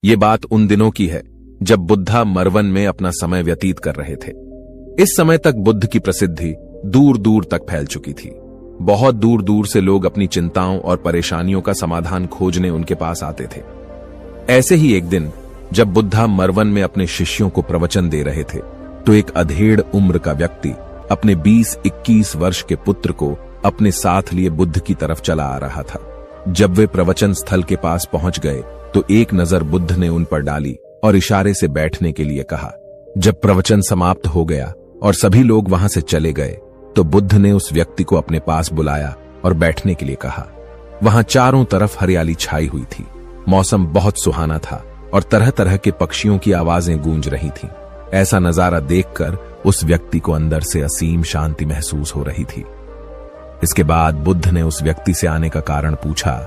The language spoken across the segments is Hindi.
ये बात उन दिनों की है जब बुद्धा मरवन में अपना समय व्यतीत कर रहे थे। इस समय तक बुद्ध की प्रसिद्धि दूर दूर तक फैल चुकी थी। बहुत दूर दूर से लोग अपनी चिंताओं और परेशानियों का समाधान खोजने उनके पास आते थे। ऐसे ही एक दिन जब बुद्धा मरवन में अपने शिष्यों को प्रवचन दे रहे थे तो एक अधेड़ उम्र का व्यक्ति अपने 20-21 वर्ष के पुत्र को अपने साथ लिए बुद्ध की तरफ चला आ रहा था। जब वे प्रवचन स्थल के पास पहुंच गए तो एक नजर बुद्ध ने उन पर डाली और इशारे से बैठने के लिए कहा। जब प्रवचन समाप्त हो गया और सभी लोग वहां से चले गए तो बुद्ध ने उस व्यक्ति को अपने पास बुलाया और बैठने के लिए कहा। वहां चारों तरफ हरियाली छाई हुई थी। मौसम बहुत सुहाना था और तरह तरह के पक्षियों की आवाजें गूंज रही थीं। ऐसा नजारा देखकर उस व्यक्ति को अंदर से असीम शांति महसूस हो रही थी। इसके बाद बुद्ध ने उस व्यक्ति से आने का कारण पूछा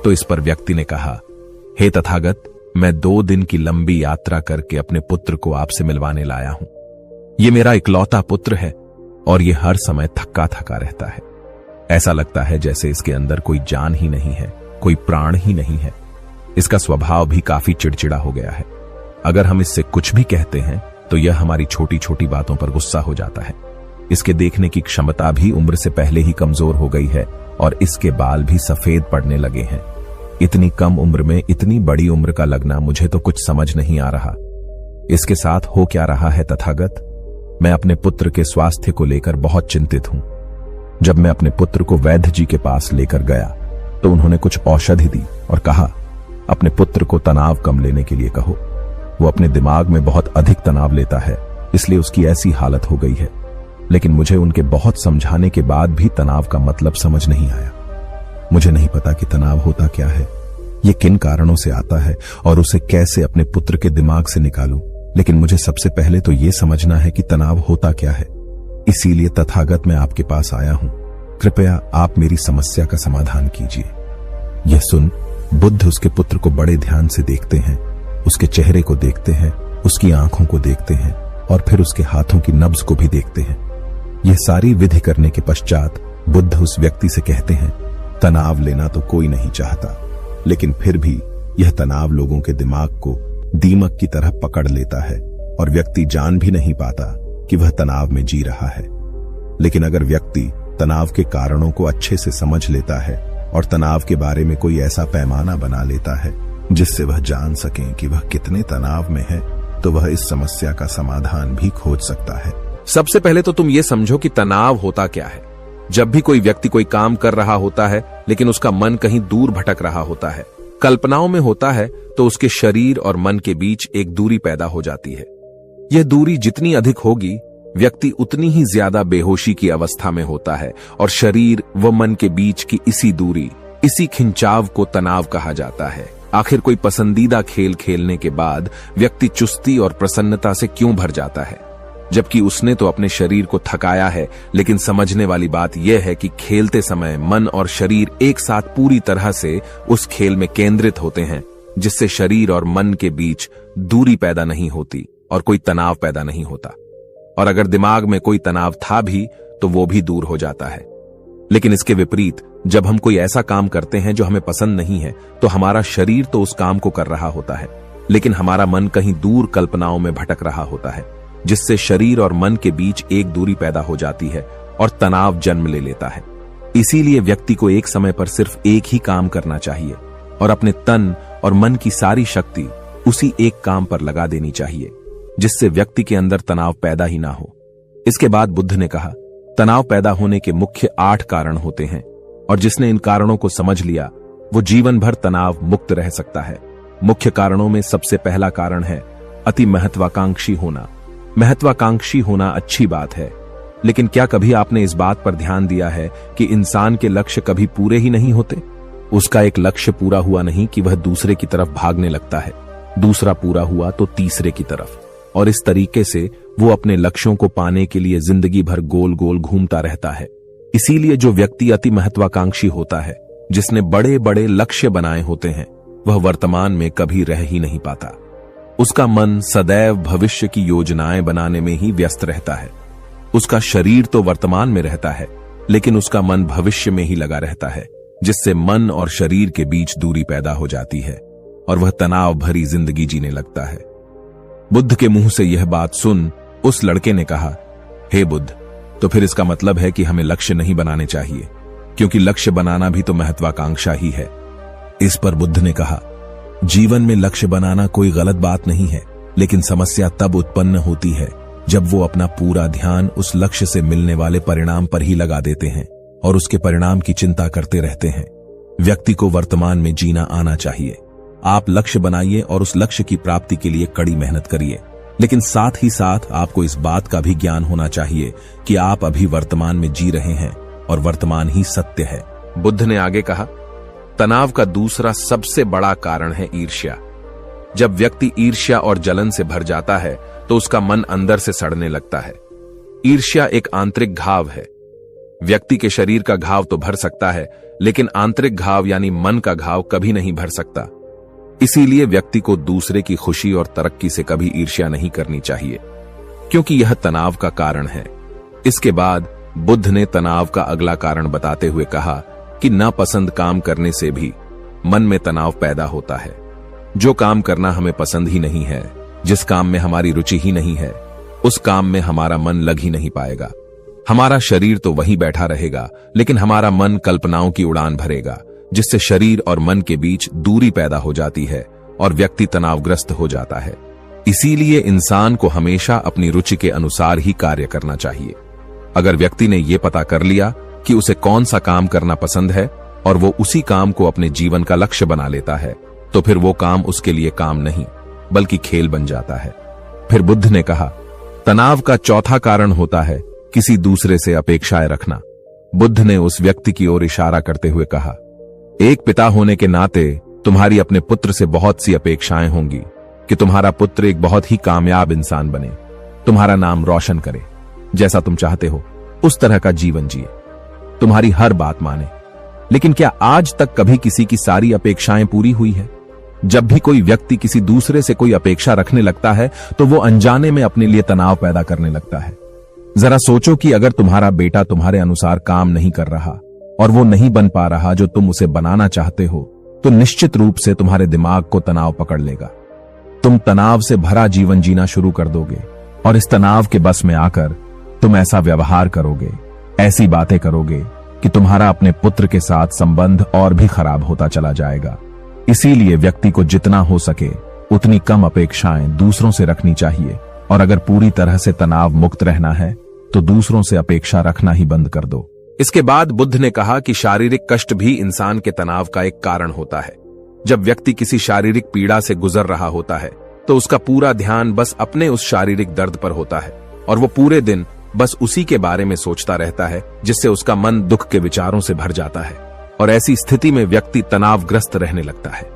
तो इस पर व्यक्ति ने कहा, हे तथागत, मैं 2 दिन की लंबी यात्रा करके अपने पुत्र को आपसे मिलवाने लाया हूं। ये मेरा इकलौता पुत्र है और ये हर समय थका थका रहता है। ऐसा लगता है जैसे इसके अंदर कोई जान ही नहीं है, कोई प्राण ही नहीं है। इसका स्वभाव भी काफी चिड़चिड़ा हो गया है। अगर हम इससे कुछ भी कहते हैं तो यह हमारी छोटी छोटी बातों पर गुस्सा हो जाता है। इसके देखने की क्षमता भी उम्र से पहले ही कमजोर हो गई है और इसके बाल भी सफेद पड़ने लगे हैं। इतनी कम उम्र में इतनी बड़ी उम्र का लगना मुझे तो कुछ समझ नहीं आ रहा। इसके साथ हो क्या रहा है तथागत? मैं अपने पुत्र के स्वास्थ्य को लेकर बहुत चिंतित हूं। जब मैं अपने पुत्र को वैद्य जी के पास लेकर गया तो उन्होंने कुछ औषधि दी और कहा, अपने पुत्र को तनाव कम लेने के लिए कहो। वो अपने दिमाग में बहुत अधिक तनाव लेता है, इसलिए उसकी ऐसी हालत हो गई है। लेकिन मुझे उनके बहुत समझाने के बाद भी तनाव का मतलब समझ नहीं आया। मुझे नहीं पता कि तनाव होता क्या है, ये किन कारणों से आता है और उसे कैसे अपने पुत्र के दिमाग से निकालूं। लेकिन मुझे सबसे पहले तो ये समझना है कि तनाव होता क्या है। इसीलिए तथागत मैं आपके पास आया हूं। कृपया आप मेरी समस्या का समाधान कीजिए। यह सुन बुद्ध उसके पुत्र को बड़े ध्यान से देखते हैं, उसके चेहरे को देखते हैं, उसकी आंखों को देखते हैं और फिर उसके हाथों की नब्ज को भी देखते हैं। यह सारी विधि करने के पश्चात बुद्ध उस व्यक्ति से कहते हैं, तनाव लेना तो कोई नहीं चाहता, लेकिन फिर भी यह तनाव लोगों के दिमाग को दीमक की तरह पकड़ लेता है और व्यक्ति जान भी नहीं पाता कि वह तनाव में जी रहा है। लेकिन अगर व्यक्ति तनाव के कारणों को अच्छे से समझ लेता है और तनाव के बारे में कोई ऐसा पैमाना बना लेता है जिससे वह जान सके कि वह कितने तनाव में है, तो वह इस समस्या का समाधान भी खोज सकता है। सबसे पहले तो तुम ये समझो कि तनाव होता क्या है। जब भी कोई व्यक्ति कोई काम कर रहा होता है लेकिन उसका मन कहीं दूर भटक रहा होता है, कल्पनाओं में होता है, तो उसके शरीर और मन के बीच एक दूरी पैदा हो जाती है। यह दूरी जितनी अधिक होगी, व्यक्ति उतनी ही ज्यादा बेहोशी की अवस्था में होता है और शरीर व मन के बीच की इसी दूरी, इसी खिंचाव को तनाव कहा जाता है। आखिर कोई पसंदीदा खेल खेलने के बाद व्यक्ति चुस्ती और प्रसन्नता से क्यों भर जाता है, जबकि उसने तो अपने शरीर को थकाया है। लेकिन समझने वाली बात यह है कि खेलते समय मन और शरीर एक साथ पूरी तरह से उस खेल में केंद्रित होते हैं, जिससे शरीर और मन के बीच दूरी पैदा नहीं होती और कोई तनाव पैदा नहीं होता। और अगर दिमाग में कोई तनाव था भी तो वो भी दूर हो जाता है। लेकिन इसके विपरीत जब हम कोई ऐसा काम करते हैं जो हमें पसंद नहीं है, तो हमारा शरीर तो उस काम को कर रहा होता है, लेकिन हमारा मन कहीं दूर कल्पनाओं में भटक रहा होता है, जिससे शरीर और मन के बीच एक दूरी पैदा हो जाती है और तनाव जन्म ले लेता है। इसीलिए व्यक्ति को एक समय पर सिर्फ एक ही काम करना चाहिए और अपने तन और मन की सारी शक्ति उसी एक काम पर लगा देनी चाहिए, जिससे व्यक्ति के अंदर तनाव पैदा ही ना हो। इसके बाद बुद्ध ने कहा, तनाव पैदा होने के मुख्य 8 कारण होते हैं और जिसने इन कारणों को समझ लिया वो जीवन भर तनाव मुक्त रह सकता है। मुख्य कारणों में सबसे पहला कारण है अति महत्वाकांक्षी होना। महत्वाकांक्षी होना अच्छी बात है, लेकिन क्या कभी आपने इस बात पर ध्यान दिया है कि इंसान के लक्ष्य कभी पूरे ही नहीं होते? उसका एक लक्ष्य पूरा हुआ नहीं कि वह दूसरे की तरफ भागने लगता है, दूसरा पूरा हुआ तो तीसरे की तरफ, और इस तरीके से वो अपने लक्ष्यों को पाने के लिए जिंदगी भर गोल गोल घूमता रहता है। इसीलिए जो व्यक्ति अति महत्वाकांक्षी होता है, जिसने बड़े बड़े लक्ष्य बनाए होते हैं, वह वर्तमान में कभी रह ही नहीं पाता। उसका मन सदैव भविष्य की योजनाएं बनाने में ही व्यस्त रहता है। उसका शरीर तो वर्तमान में रहता है, लेकिन उसका मन भविष्य में ही लगा रहता है, जिससे मन और शरीर के बीच दूरी पैदा हो जाती है और वह तनाव भरी जिंदगी जीने लगता है। बुद्ध के मुंह से यह बात सुन उस लड़के ने कहा, हे बुद्ध, तो फिर इसका मतलब है कि हमें लक्ष्य नहीं बनाने चाहिए, क्योंकि लक्ष्य बनाना भी तो महत्वाकांक्षा ही है। इस पर बुद्ध ने कहा, जीवन में लक्ष्य बनाना कोई गलत बात नहीं है, लेकिन समस्या तब उत्पन्न होती है जब वो अपना पूरा ध्यान उस लक्ष्य से मिलने वाले परिणाम पर ही लगा देते हैं और उसके परिणाम की चिंता करते रहते हैं। व्यक्ति को वर्तमान में जीना आना चाहिए। आप लक्ष्य बनाइए और उस लक्ष्य की प्राप्ति के लिए कड़ी मेहनत करिए, लेकिन साथ ही साथ आपको इस बात का भी ज्ञान होना चाहिए कि आप अभी वर्तमान में जी रहे हैं और वर्तमान ही सत्य है। बुद्ध ने आगे कहा, तनाव का दूसरा सबसे बड़ा कारण है ईर्ष्या। जब व्यक्ति ईर्ष्या और जलन से भर जाता है तो उसका मन अंदर से सड़ने लगता है। ईर्ष्या एक आंतरिक घाव है। व्यक्ति के शरीर का घाव तो भर सकता है, लेकिन आंतरिक घाव यानी मन का घाव कभी नहीं भर सकता। इसीलिए व्यक्ति को दूसरे की खुशी और तरक्की से कभी ईर्ष्या नहीं करनी चाहिए, क्योंकि यह तनाव का कारण है। इसके बाद बुद्ध ने तनाव का अगला कारण बताते हुए कहा कि नापसंद काम करने से भी मन में तनाव पैदा होता है। जो काम करना हमें पसंद ही नहीं है, जिस काम में हमारी रुचि ही नहीं है, उस काम में हमारा मन लग ही नहीं पाएगा। हमारा शरीर तो वहीं बैठा रहेगा, लेकिन हमारा मन कल्पनाओं की उड़ान भरेगा, जिससे शरीर और मन के बीच दूरी पैदा हो जाती है और व्यक्ति तनावग्रस्त हो जाता है। इसीलिए इंसान को हमेशा अपनी रुचि के अनुसार ही कार्य करना चाहिए। अगर व्यक्ति ने यह पता कर लिया कि उसे कौन सा काम करना पसंद है और वो उसी काम को अपने जीवन का लक्ष्य बना लेता है, तो फिर वो काम उसके लिए काम नहीं बल्कि खेल बन जाता है। फिर बुद्ध ने कहा, तनाव का चौथा कारण होता है किसी दूसरे से अपेक्षाएं रखना। बुद्ध ने उस व्यक्ति की ओर इशारा करते हुए कहा, एक पिता होने के नाते तुम्हारी अपने पुत्र से बहुत सी अपेक्षाएं होंगी कि तुम्हारा पुत्र एक बहुत ही कामयाब इंसान बने, तुम्हारा नाम रोशन करे, जैसा तुम चाहते हो उस तरह का जीवन जिए, तुम्हारी हर बात माने। लेकिन क्या आज तक कभी किसी की सारी अपेक्षाएं पूरी हुई है? जब भी कोई व्यक्ति किसी दूसरे से कोई अपेक्षा रखने लगता है तो वो अनजाने में अपने लिए तनाव पैदा करने लगता है। जरा सोचो कि अगर तुम्हारा बेटा तुम्हारे अनुसार काम नहीं कर रहा और वो नहीं बन पा रहा जो तुम उसे बनाना चाहते हो, तो निश्चित रूप से तुम्हारे दिमाग को तनाव पकड़ लेगा। तुम तनाव से भरा जीवन जीना शुरू कर दोगे और इस तनाव के बस में आकर तुम ऐसा व्यवहार करोगे, ऐसी बातें करोगे कि तुम्हारा अपने पुत्र के साथ संबंध और भी खराब होता चला जाएगा। इसीलिए व्यक्ति को जितना हो सके उतनी कम अपेक्षाएं दूसरों से रखनी चाहिए, और अगर पूरी तरह से तनाव मुक्त रहना है तो दूसरों से अपेक्षा रखना ही बंद कर दो। इसके बाद बुद्ध ने कहा कि शारीरिक कष्ट भी इंसान के तनाव का एक कारण होता है। जब व्यक्ति किसी शारीरिक पीड़ा से गुजर रहा होता है तो उसका पूरा ध्यान बस अपने उस शारीरिक दर्द पर होता है और वो पूरे दिन बस उसी के बारे में सोचता रहता है, जिससे उसका मन दुख के विचारों से भर जाता है और ऐसी स्थिति में व्यक्ति तनावग्रस्त रहने लगता है।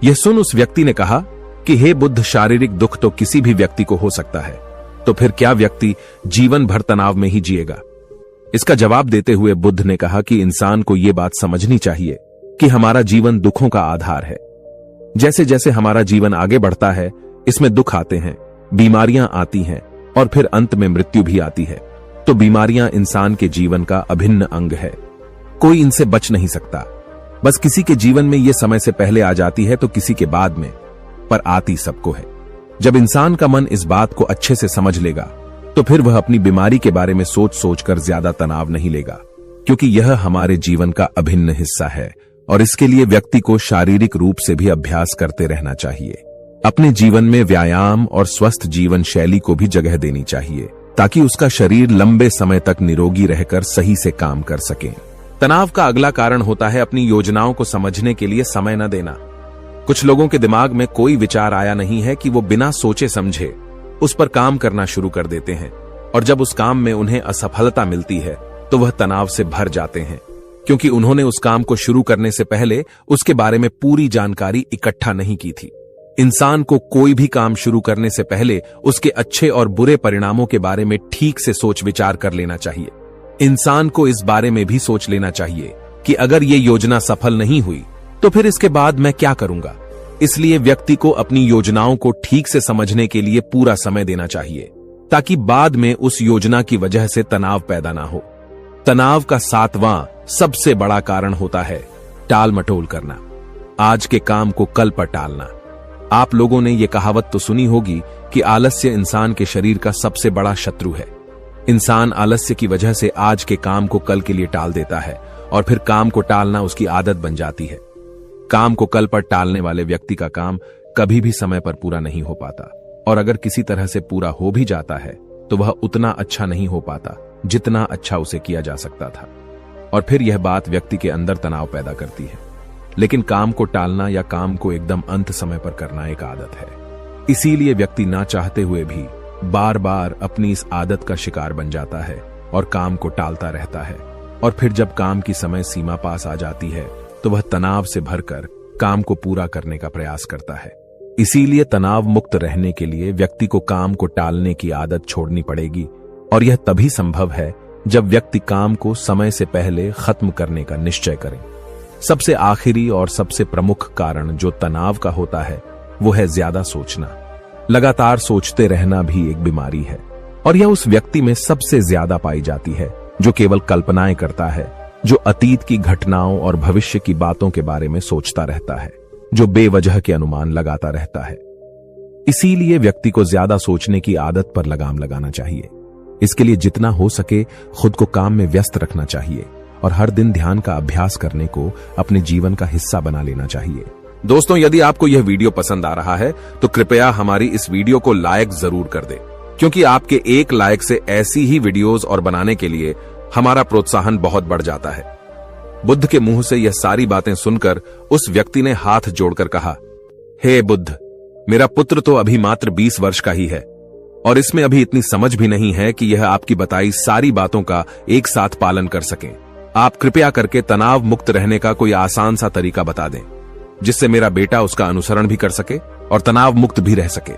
यह सुन उस व्यक्ति ने कहा कि हे बुद्ध, शारीरिक दुख तो किसी भी व्यक्ति को हो सकता है, तो फिर क्या व्यक्ति जीवन भर तनाव में ही जिएगा? इसका जवाब देते हुए बुद्ध ने कहा कि इंसान को यह बात समझनी चाहिए कि हमारा जीवन दुखों का आधार है। जैसे जैसे हमारा जीवन आगे बढ़ता है, इसमें दुख आते हैं, बीमारियां आती हैं और फिर अंत में मृत्यु भी आती है। तो बीमारियां इंसान के जीवन का अभिन्न अंग है, कोई इनसे बच नहीं सकता। बस किसी के जीवन में यह समय से पहले आ जाती है तो किसी के बाद में, पर आती सबको है। जब इंसान का मन इस बात को अच्छे से समझ लेगा तो फिर वह अपनी बीमारी के बारे में सोच सोचकर ज्यादा तनाव नहीं लेगा, क्योंकि यह हमारे जीवन का अभिन्न हिस्सा है और इसके लिए व्यक्ति को शारीरिक रूप से भी अभ्यास करते रहना चाहिए। अपने जीवन में व्यायाम और स्वस्थ जीवन शैली को भी जगह देनी चाहिए ताकि उसका शरीर लंबे समय तक निरोगी रहकर सही से काम कर सके। तनाव का अगला कारण होता है अपनी योजनाओं को समझने के लिए समय न देना। कुछ लोगों के दिमाग में कोई विचार आया नहीं है कि वो बिना सोचे समझे उस पर काम करना शुरू कर देते हैं, और जब उस काम में उन्हें असफलता मिलती है तो वह तनाव से भर जाते हैं, क्योंकि उन्होंने उस काम को शुरू करने से पहले उसके बारे में पूरी जानकारी इकट्ठा नहीं की थी। इंसान को कोई भी काम शुरू करने से पहले उसके अच्छे और बुरे परिणामों के बारे में ठीक से सोच विचार कर लेना चाहिए। इंसान को इस बारे में भी सोच लेना चाहिए कि अगर ये योजना सफल नहीं हुई तो फिर इसके बाद मैं क्या करूंगा। इसलिए व्यक्ति को अपनी योजनाओं को ठीक से समझने के लिए पूरा समय देना चाहिए, ताकि बाद में उस योजना की वजह से तनाव पैदा ना हो। तनाव का 7वां सबसे बड़ा कारण होता है टाल मटोल करना। आज के काम को कल पर टालना। आप लोगों ने यह कहावत तो सुनी होगी कि आलस्य इंसान के शरीर का सबसे बड़ा शत्रु है। इंसान आलस्य की वजह से आज के काम को कल के लिए टाल देता है और फिर काम को टालना उसकी आदत बन जाती है। काम को कल पर टालने वाले व्यक्ति का काम कभी भी समय पर पूरा नहीं हो पाता, और अगर किसी तरह से पूरा हो भी जाता है तो वह उतना अच्छा नहीं हो पाता जितना अच्छा उसे किया जा सकता था, और फिर यह बात व्यक्ति के अंदर तनाव पैदा करती है। लेकिन काम को टालना या काम को एकदम अंत समय पर करना एक आदत है, इसीलिए व्यक्ति ना चाहते हुए भी बार बार अपनी इस आदत का शिकार बन जाता है और काम को टालता रहता है, और फिर जब काम की समय सीमा पास आ जाती है तो वह तनाव से भरकर काम को पूरा करने का प्रयास करता है। इसीलिए तनाव मुक्त रहने के लिए व्यक्ति को काम को टालने की आदत छोड़नी पड़ेगी, और यह तभी संभव है जब व्यक्ति काम को समय से पहले खत्म करने का निश्चय करे। सबसे आखिरी और सबसे प्रमुख कारण जो तनाव का होता है वो है ज्यादा सोचना। लगातार सोचते रहना भी एक बीमारी है, और यह उस व्यक्ति में सबसे ज्यादा पाई जाती है जो केवल कल्पनाएं करता है, जो अतीत की घटनाओं और भविष्य की बातों के बारे में सोचता रहता है, जो बेवजह के अनुमान लगाता रहता है। इसीलिए व्यक्ति को ज्यादा सोचने की आदत पर लगाम लगाना चाहिए। इसके लिए जितना हो सके खुद को काम में व्यस्त रखना चाहिए और हर दिन ध्यान का अभ्यास करने को अपने जीवन का हिस्सा बना लेना चाहिए। दोस्तों, यदि आपको यह वीडियो पसंद आ रहा है तो कृपया हमारी इस वीडियो को लाइक जरूर कर दें, क्योंकि आपके एक लाइक से ऐसी ही वीडियोस और बनाने के लिए हमारा प्रोत्साहन बहुत बढ़ जाता है। बुद्ध के मुंह से यह सारी बातें सुनकर उस व्यक्ति ने हाथ जोड़कर कहा, हे बुद्ध, मेरा पुत्र तो अभी मात्र 20 वर्ष का ही है और इसमें अभी इतनी समझ भी नहीं है कि यह आपकी बताई सारी बातों का एक साथ पालन कर सकें। आप कृपया करके तनाव मुक्त रहने का कोई आसान सा तरीका बता दें, जिससे मेरा बेटा उसका अनुसरण भी कर सके और तनाव मुक्त भी रह सके।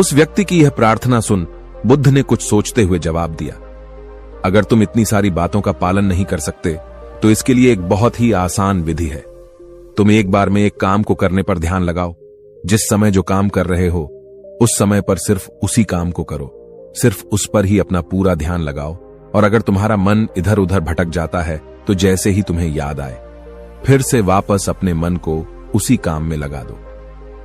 उस व्यक्ति की यह प्रार्थना सुन बुद्ध ने कुछ सोचते हुए जवाब दिया, अगर तुम इतनी सारी बातों का पालन नहीं कर सकते तो इसके लिए एक बहुत ही आसान विधि है। तुम एक बार में एक काम को करने पर ध्यान लगाओ। जिस समय जो काम कर रहे हो उस समय पर सिर्फ उसी काम को करो, सिर्फ उस पर ही अपना पूरा ध्यान लगाओ, और अगर तुम्हारा मन इधर उधर भटक जाता है तो जैसे ही तुम्हें याद आए फिर से वापस अपने मन को उसी काम में लगा दो।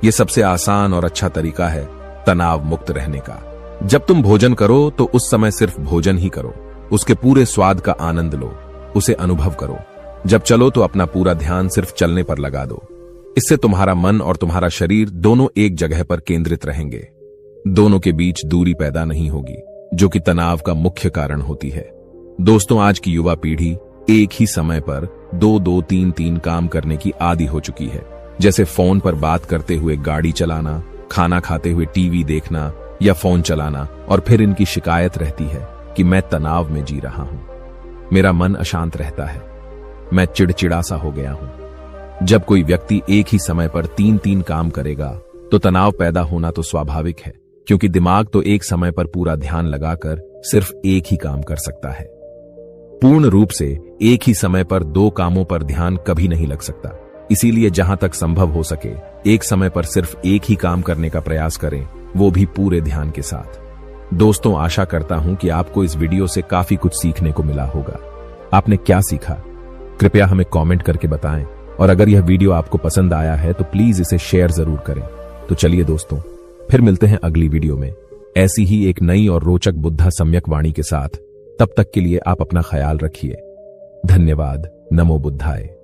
यह सबसे आसान और अच्छा तरीका है तनाव मुक्त रहने का। जब तुम भोजन करो तो उस समय सिर्फ भोजन ही करो, उसके पूरे स्वाद का आनंद लो, उसे अनुभव करो। जब चलो तो अपना पूरा ध्यान सिर्फ चलने पर लगा दो। इससे तुम्हारा मन और तुम्हारा शरीर दोनों एक जगह पर केंद्रित रहेंगे। दोनों के बीच दूरी पैदा नहीं होगी, जो कि तनाव का मुख्य कारण होती है। दोस्तों, आज की युवा पीढ़ी एक ही समय पर 2-2, 3-3 काम करने की आदी हो चुकी है, जैसे फोन पर बात करते हुए गाड़ी चलाना, खाना खाते हुए टीवी देखना या फोन चलाना, और फिर इनकी शिकायत रहती है कि मैं तनाव में जी रहा हूं, मेरा मन अशांत रहता है, मैं चिड़चिड़ा सा हो गया हूं। जब कोई व्यक्ति एक ही समय पर 3-3 काम करेगा तो तनाव पैदा होना तो स्वाभाविक है, क्योंकि दिमाग तो एक समय पर पूरा ध्यान लगाकर सिर्फ एक ही काम कर सकता है। पूर्ण रूप से एक ही समय पर 2 कामों पर ध्यान कभी नहीं लग सकता। इसीलिए जहां तक संभव हो सके एक समय पर सिर्फ एक ही काम करने का प्रयास करें, वो भी पूरे ध्यान के साथ। दोस्तों, आशा करता हूं कि आपको इस वीडियो से काफी कुछ सीखने को मिला होगा। आपने क्या सीखा कृपया हमें कमेंट करके बताएं, और अगर यह वीडियो आपको पसंद आया है तो प्लीज इसे शेयर जरूर करें। तो चलिए दोस्तों, फिर मिलते हैं अगली वीडियो में ऐसी ही एक नई और रोचक बुद्धा सम्यक वाणी के साथ। तब तक के लिए आप अपना ख्याल रखिए। धन्यवाद। नमो बुद्धाय।